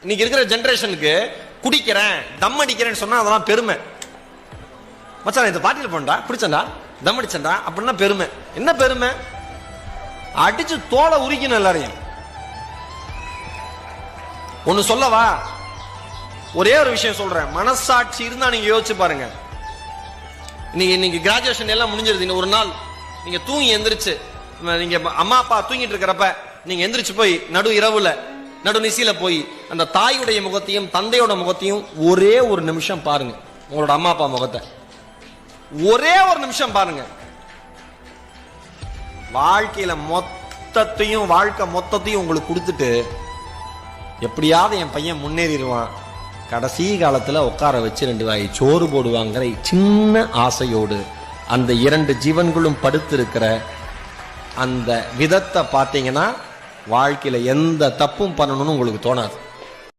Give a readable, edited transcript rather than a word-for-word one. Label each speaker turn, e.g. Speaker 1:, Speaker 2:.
Speaker 1: இன்னைக்கு இருக்கிற ஜெனரேஷனுக்கு குடிக்கிறேன் தம் அடிக்கிறேன்னு சொன்னா அதெல்லாம் பெருமை. மச்சான் இந்த பாட்டில் போண்டா பிடிச்சண்டா தம் அடிச்சண்டா அப்படின்னா பெருமை. என்ன பெருமை? அடிச்சு தோலை உரிக்கணும் எல்லாரையும். ஒன்னு சொல்லவா, ஒரே ஒரு விஷயம் சொல்றேன். மனசாட்சி இருந்தா நீங்க யோசிச்சு பாருங்க. இன்னைக்கு கிராஜுவேஷன் எல்லாம் முடிஞ்சிருது. ஒரு நாள் நீங்க தூங்கி எந்திரிச்சு, நீங்க அம்மா அப்பா தூங்கிட்டு இருக்கிறப்ப நீங்க எந்திரிச்சு போய் நடு இரவுல நடு நிசையில போய் அந்த தாயுடைய முகத்தையும் தந்தையோட முகத்தையும் ஒரே ஒரு நிமிஷம் பாருங்க. உங்களோட அம்மா அப்பா முகத்தை ஒரே ஒரு நிமிஷம் பாருங்க. வாழ்க்கையில மொத்தத்தையும் வாழ்க்கை மொத்தத்தையும் உங்களுக்கு கொடுத்துட்டு எப்படியாவது என் பையன் முன்னேறிடுவான், கடைசி காலத்துல உட்கார வச்சு 2 வாய் சோறு போடுவாங்கிற சின்ன ஆசையோடு அந்த 2 ஜீவன்களும் படுத்திருக்கிற அந்த விதத்தை பார்த்தீங்கன்னா வாழ்க்கையில எந்த தப்பும் பண்ணணும்னு உங்களுக்கு தோணாது.